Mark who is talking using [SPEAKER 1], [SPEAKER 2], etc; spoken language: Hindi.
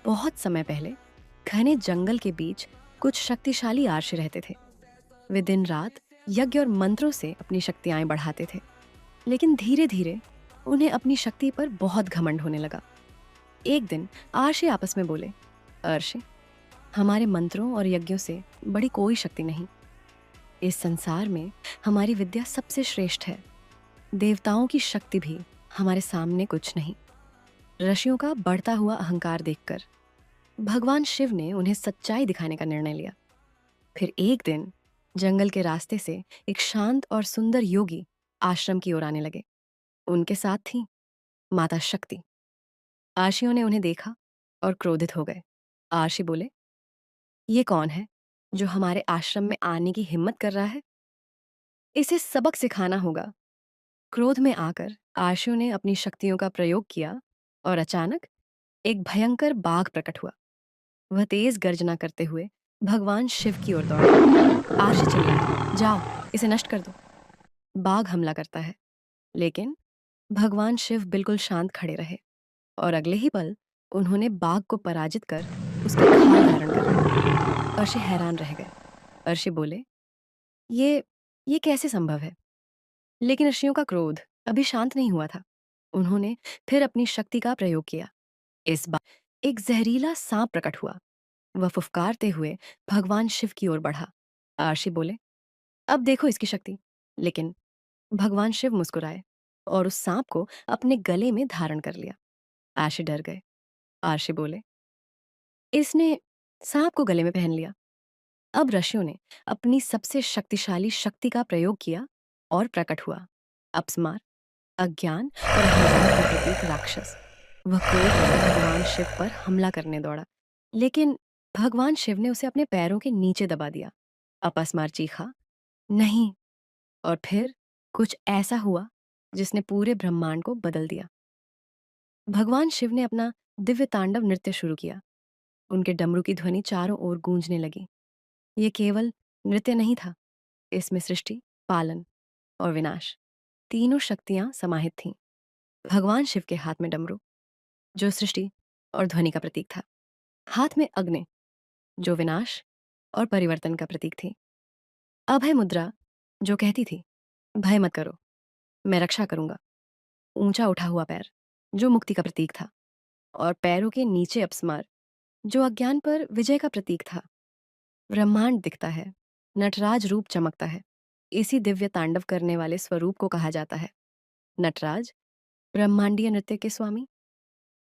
[SPEAKER 1] बहुत समय पहले घने जंगल के बीच कुछ शक्तिशाली आर्षी रहते थे। वे दिन रात यज्ञ और मंत्रों से अपनी शक्तियां बढ़ाते थे, लेकिन धीरे धीरे उन्हें अपनी शक्ति पर बहुत घमंड होने लगा। एक दिन आर्षी आपस में बोले, अर्षि, हमारे मंत्रों और यज्ञों से बड़ी कोई शक्ति नहीं। इस संसार में हमारी विद्या सबसे श्रेष्ठ है। देवताओं की शक्ति भी हमारे सामने कुछ नहीं। ऋषियों का बढ़ता हुआ अहंकार देखकर भगवान शिव ने उन्हें सच्चाई दिखाने का निर्णय लिया। फिर एक दिन जंगल के रास्ते से एक शांत और सुंदर योगी आश्रम की ओर आने लगे। उनके साथ थी माता शक्ति। आर्षियों ने उन्हें देखा और क्रोधित हो गए। आर्षि बोले, ये कौन है जो हमारे आश्रम में आने की हिम्मत कर रहा है? इसे सबक सिखाना होगा। क्रोध में आकर आर्षियों ने अपनी शक्तियों का प्रयोग किया और अचानक एक भयंकर बाघ प्रकट हुआ। वह तेज गर्जना करते हुए भगवान शिव की ओर दौड़ा। आर्षि चिल्लाए, जाओ, इसे नष्ट कर दो। बाघ हमला करता है, लेकिन भगवान शिव बिल्कुल शांत खड़े रहे और अगले ही पल उन्होंने बाघ को पराजित कर उसका खाल धारण कर लिया। अर्षि हैरान रह गए। अर्षि बोले, ये ये कैसे संभव है? लेकिन ऋषियों का क्रोध अभी शांत नहीं हुआ था। उन्होंने फिर अपनी शक्ति का प्रयोग किया। इस बार एक जहरीला सांप प्रकट हुआ। वह फुफकारते हुए भगवान शिव की ओर बढ़ा। आर्षि बोले, अब देखो इसकी शक्ति। लेकिन भगवान शिव मुस्कुराए और उस सांप को अपने गले में धारण कर लिया। आर्षि डर गए। आर्षि बोले, इसने सांप को गले में पहन लिया। अब ऋषियों ने अपनी सबसे शक्तिशाली शक्ति का प्रयोग किया और प्रकट हुआ अपस्मार, अज्ञान और अहंकार का प्रतीक राक्षस। वह क्रोध में भगवान शिव पर हमला करने दौड़ा, लेकिन भगवान शिव ने उसे अपने पैरों के नीचे दबा दिया। अपस्मार चीखा, नहीं, और फिर कुछ ऐसा हुआ जिसने पूरे ब्रह्मांड को बदल दिया। भगवान शिव ने अपना दिव्य तांडव नृत्य शुरू किया। उनके डमरू की ध्वनि चारों ओर गूंजने लगी। ये केवल नृत्य नहीं था, इसमें सृष्टि, पालन और विनाश तीनों शक्तियां समाहित थीं। भगवान शिव के हाथ में डमरू, जो सृष्टि और ध्वनि का प्रतीक था। हाथ में अग्नि, जो विनाश और परिवर्तन का प्रतीक थी। अभय मुद्रा, जो कहती थी, भय मत करो, मैं रक्षा करूंगा। ऊंचा उठा हुआ पैर, जो मुक्ति का प्रतीक था। और पैरों के नीचे अपस्मार, जो अज्ञान पर विजय का प्रतीक था। ब्रह्मांड दिखता है, नटराज रूप चमकता है। इसी दिव्य तांडव करने वाले स्वरूप को कहा जाता है नटराज, ब्रह्मांडीय नृत्य के स्वामी।